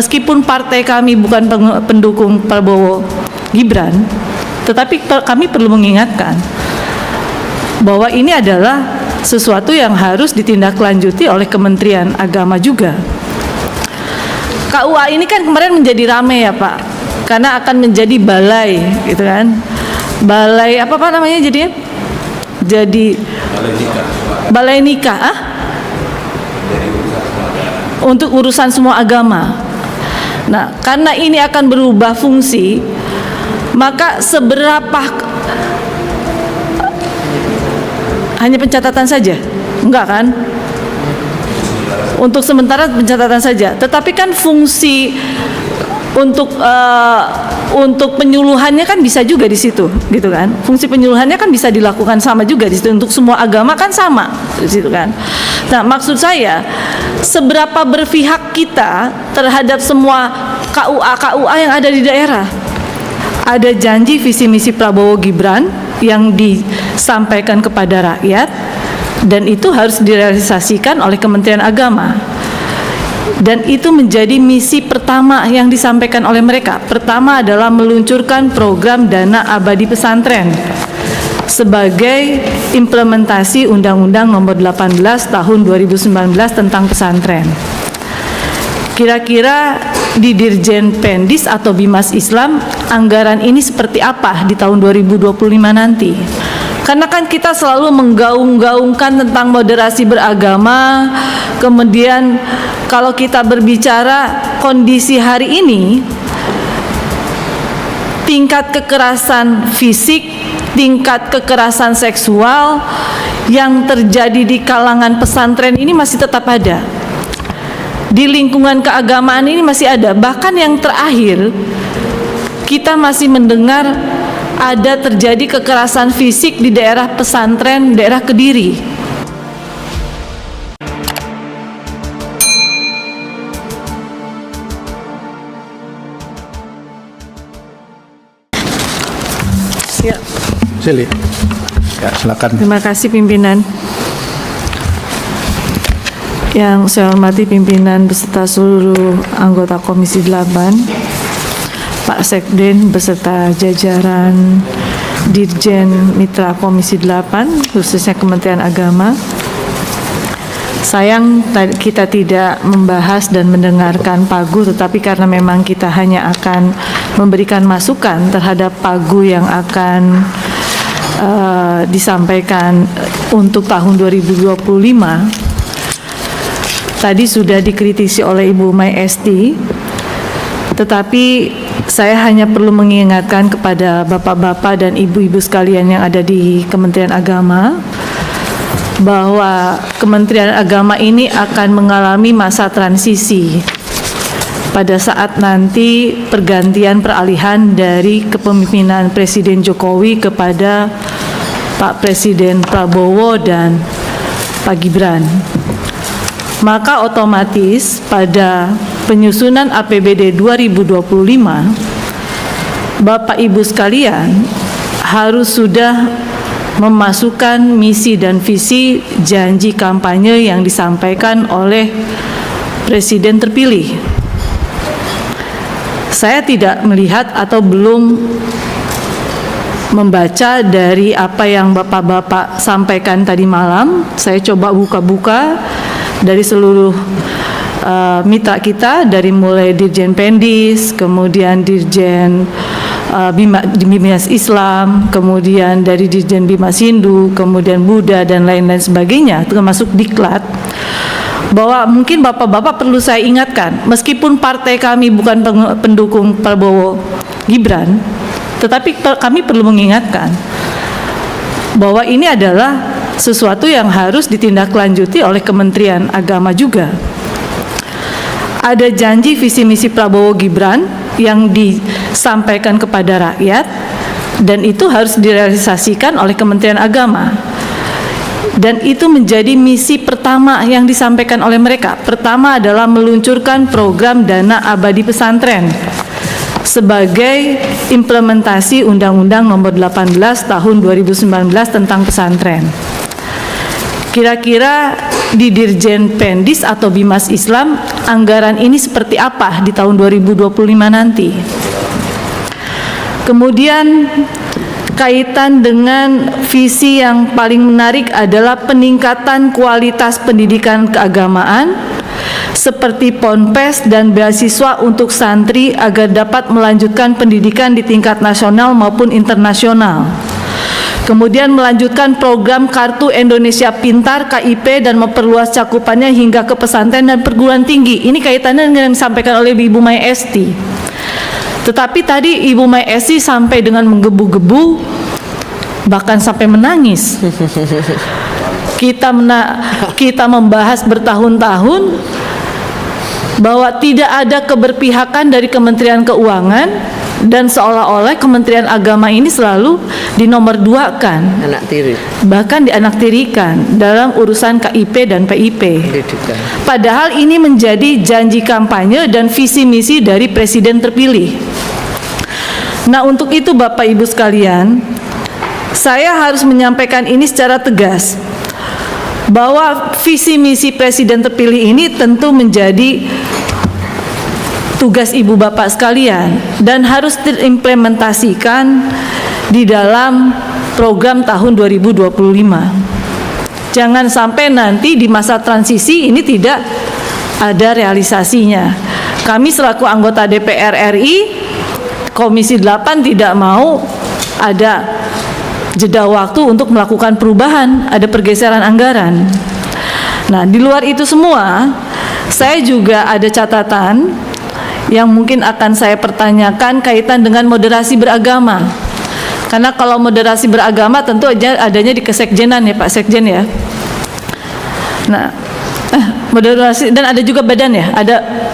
Meskipun partai kami bukan pendukung Prabowo Gibran, tetapi kami perlu mengingatkan bahwa ini adalah sesuatu yang harus ditindaklanjuti oleh Kementerian Agama juga. KUA ini kan kemarin menjadi ramai ya Pak, karena akan menjadi balai, gitu kan? Balai apa namanya jadinya? Jadi balai nikah, untuk urusan semua agama. Nah, karena ini akan berubah fungsi, maka seberapa hanya pencatatan saja? Enggak kan? Untuk sementara pencatatan saja. Tetapi kan fungsi untuk penyuluhannya kan bisa juga di situ, gitu kan? Fungsi penyuluhannya kan bisa dilakukan sama juga di situ, untuk semua agama kan sama di situ kan. Nah, maksud saya seberapa berpihak kita terhadap semua KUA yang ada di daerah. Ada janji visi misi Prabowo Gibran yang disampaikan kepada rakyat, dan itu harus direalisasikan oleh Kementerian Agama. Dan itu menjadi misi pertama yang disampaikan oleh mereka. Pertama adalah meluncurkan program dana abadi pesantren sebagai implementasi Undang-Undang Nomor 18 Tahun 2019 tentang pesantren. Kira-kira di Dirjen Pendis atau Bimas Islam, anggaran ini seperti apa di tahun 2025 nanti? Karena kan kita selalu menggaung-gaungkan tentang moderasi beragama, kemudian kalau kita berbicara kondisi hari ini, tingkat kekerasan fisik, tingkat kekerasan seksual yang terjadi di kalangan pesantren ini masih tetap ada. Di lingkungan keagamaan ini masih ada. Bahkan yang terakhir, kita masih mendengar ada terjadi kekerasan fisik di daerah pesantren, daerah Kediri. Ya. Sili. Ya, silakan. Terima kasih pimpinan. Yang saya hormati pimpinan beserta seluruh anggota Komisi 8, Pak Sekden beserta jajaran Dirjen Mitra Komisi 8, khususnya Kementerian Agama. Sayang kita tidak membahas dan mendengarkan Pagu, tetapi karena memang kita hanya akan memberikan masukan terhadap Pagu yang akan disampaikan untuk tahun 2025. Tadi sudah dikritisi oleh Ibu Mai Esti, tetapi saya hanya perlu mengingatkan kepada bapak-bapak dan ibu-ibu sekalian yang ada di Kementerian Agama bahwa Kementerian Agama ini akan mengalami masa transisi pada saat nanti pergantian peralihan dari kepemimpinan Presiden Jokowi kepada Pak Presiden Prabowo dan Pak Gibran. Maka otomatis pada penyusunan APBD 2025, Bapak Ibu sekalian harus sudah memasukkan misi dan visi janji kampanye yang disampaikan oleh Presiden terpilih. Saya tidak melihat atau belum membaca dari apa yang Bapak-Bapak sampaikan tadi malam. Saya coba buka-buka dari seluruh mitra kita, dari mulai Dirjen Pendis, kemudian Dirjen Bimas Islam, kemudian dari Dirjen Bimas Hindu, kemudian Buddha dan lain-lain sebagainya, termasuk Diklat, bahwa mungkin bapak-bapak perlu saya ingatkan, meskipun partai kami bukan pendukung Prabowo Gibran, tetapi kami perlu mengingatkan bahwa ini adalah sesuatu yang harus ditindaklanjuti oleh Kementerian Agama juga. Ada janji visi misi Prabowo Gibran yang disampaikan kepada rakyat, dan itu harus direalisasikan oleh Kementerian Agama. Dan itu menjadi misi pertama yang disampaikan oleh mereka. Pertama adalah meluncurkan program dana abadi pesantren sebagai implementasi Undang-Undang Nomor 18 Tahun 2019 tentang pesantren. Kira-kira di Dirjen Pendis atau Bimas Islam, anggaran ini seperti apa di tahun 2025 nanti. Kemudian kaitan dengan visi yang paling menarik adalah peningkatan kualitas pendidikan keagamaan seperti ponpes dan beasiswa untuk santri agar dapat melanjutkan pendidikan di tingkat nasional maupun internasional. Kemudian melanjutkan program Kartu Indonesia Pintar KIP dan memperluas cakupannya hingga ke pesantren dan perguruan tinggi. Ini kaitannya dengan yang disampaikan oleh Ibu Mai Esti. Tetapi tadi Ibu Mai Esti sampai dengan menggebu-gebu, bahkan sampai menangis. Kita membahas bertahun-tahun bahwa tidak ada keberpihakan dari Kementerian Keuangan, dan seolah-olah Kementerian Agama ini selalu dinomorduakan, anak tiri, bahkan dianaktirikan dalam urusan KIP dan PIP. pendidikan. Padahal ini menjadi janji kampanye dan visi misi dari Presiden terpilih. Nah, untuk itu Bapak Ibu sekalian, saya harus menyampaikan ini secara tegas bahwa visi misi Presiden terpilih ini tentu menjadi tugas ibu bapak sekalian dan harus terimplementasikan di dalam program tahun 2025. Jangan sampai nanti di masa transisi ini tidak ada realisasinya. Kami selaku anggota DPR RI Komisi 8 tidak mau ada jeda waktu untuk melakukan perubahan, ada pergeseran anggaran. Nah, di luar itu semua, saya juga ada catatan yang mungkin akan saya pertanyakan kaitan dengan moderasi beragama. Karena kalau moderasi beragama tentu aja adanya di Kesekjenan ya Pak Sekjen ya. Nah, moderasi dan ada juga badan ya,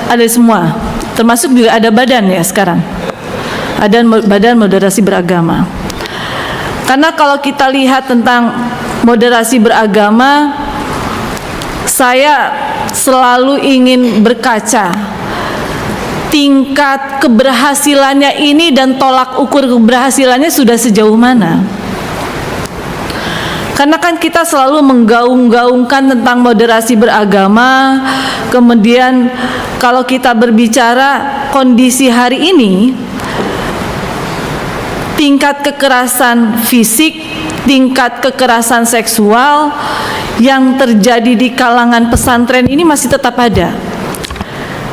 ada semua. Termasuk juga ada badan ya sekarang. Ada badan moderasi beragama. Karena kalau kita lihat tentang moderasi beragama, saya selalu ingin berkaca tingkat keberhasilannya ini dan tolak ukur keberhasilannya sudah sejauh mana. Karena kan kita selalu menggaung-gaungkan tentang moderasi beragama. Kemudian kalau kita berbicara kondisi hari ini, tingkat kekerasan fisik, tingkat kekerasan seksual yang terjadi di kalangan pesantren ini masih tetap ada.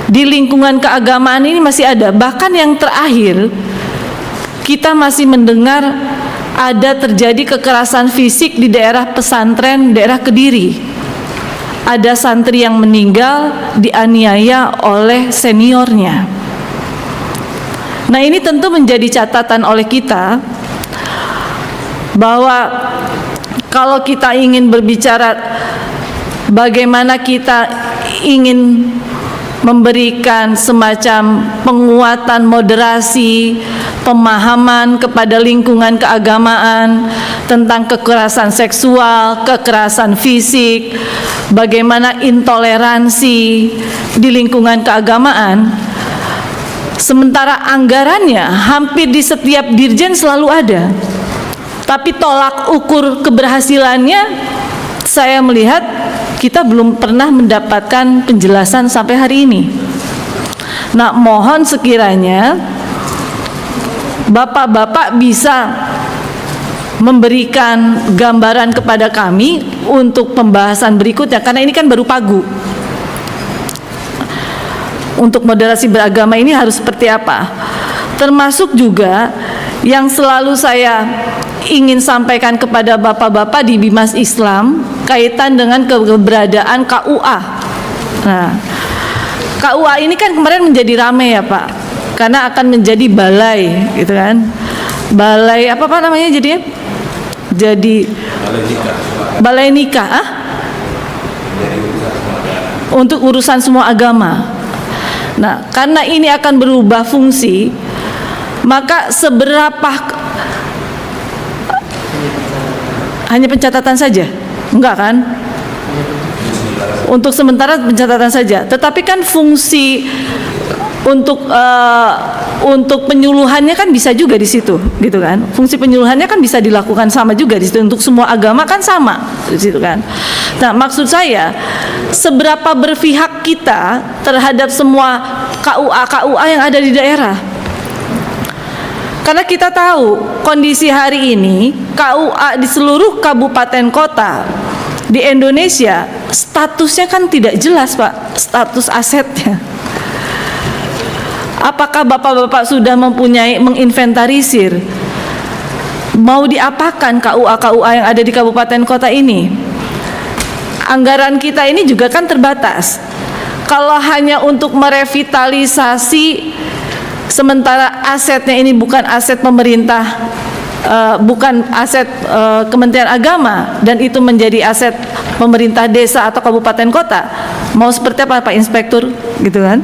Di lingkungan keagamaan ini masih ada. Bahkan yang terakhir, kita masih mendengar ada terjadi kekerasan fisik di daerah pesantren, daerah Kediri. Ada santri yang meninggal dianiaya oleh seniornya. Nah, ini tentu menjadi catatan oleh kita bahwa kalau kita ingin berbicara bagaimana kita ingin memberikan semacam penguatan moderasi, pemahaman kepada lingkungan keagamaan tentang kekerasan seksual, kekerasan fisik, bagaimana intoleransi di lingkungan keagamaan. Sementara anggarannya hampir di setiap dirjen selalu ada. Tapi tolak ukur keberhasilannya, saya melihat kita belum pernah mendapatkan penjelasan sampai hari ini. Nah, mohon sekiranya bapak-bapak bisa memberikan gambaran kepada kami untuk pembahasan berikutnya, karena ini kan baru pagu. Untuk moderasi beragama ini harus seperti apa? Termasuk juga yang selalu saya ingin sampaikan kepada bapak-bapak di Bimas Islam kaitan dengan keberadaan KUA. Nah, KUA ini kan kemarin menjadi ramai ya Pak, karena akan menjadi balai, gitu kan? Balai apa namanya jadinya? Jadi balai nikah, untuk urusan semua agama. Nah, karena ini akan berubah fungsi, maka seberapa hanya pencatatan saja? Enggak kan? Untuk sementara pencatatan saja. Tetapi kan fungsi Untuk penyuluhannya kan bisa juga di situ, gitu kan? Fungsi penyuluhannya kan bisa dilakukan sama juga di situ, untuk semua agama kan sama di situ kan. Nah, maksud saya seberapa berpihak kita terhadap semua KUA yang ada di daerah. Karena kita tahu kondisi hari ini KUA di seluruh kabupaten kota di Indonesia statusnya kan tidak jelas, Pak, status asetnya. Apakah bapak-bapak sudah menginventarisir mau diapakan KUA yang ada di kabupaten kota ini? Anggaran kita ini juga kan terbatas. Kalau hanya untuk merevitalisasi, sementara asetnya ini bukan aset pemerintah, bukan aset Kementerian Agama, dan itu menjadi aset pemerintah desa atau kabupaten kota, mau seperti apa Pak Inspektur, gitu kan?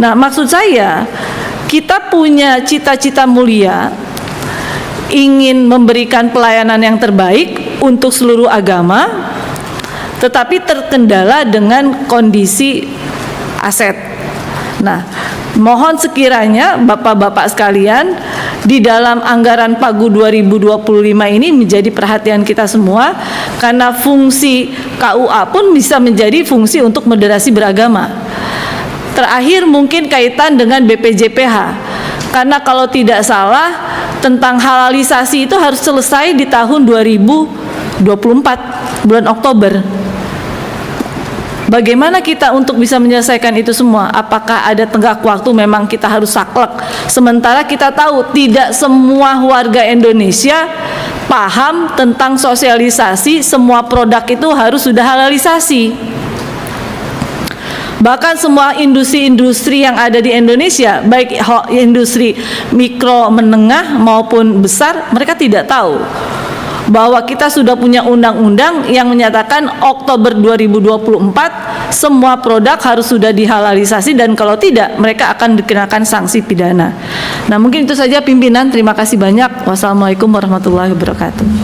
Nah, maksud saya kita punya cita-cita mulia, ingin memberikan pelayanan yang terbaik untuk seluruh agama, tetapi terkendala dengan kondisi aset. Nah, mohon sekiranya Bapak-bapak sekalian, di dalam anggaran Pagu 2025 ini menjadi perhatian kita semua, karena fungsi KUA pun bisa menjadi fungsi untuk moderasi beragama. Terakhir mungkin kaitan dengan BPJPH, karena kalau tidak salah tentang halalisasi itu harus selesai di tahun 2024 bulan Oktober. Bagaimana kita untuk bisa menyelesaikan itu semua? Apakah ada tenggat waktu memang kita harus saklek? Sementara kita tahu tidak semua warga Indonesia paham tentang sosialisasi, semua produk itu harus sudah halalisasi. Bahkan semua industri-industri yang ada di Indonesia, baik industri mikro, menengah maupun besar, mereka tidak tahu bahwa kita sudah punya undang-undang yang menyatakan Oktober 2024 semua produk harus sudah dihalalisasi, dan kalau tidak mereka akan dikenakan sanksi pidana. Nah, mungkin itu saja pimpinan, terima kasih banyak. Wassalamualaikum warahmatullahi wabarakatuh.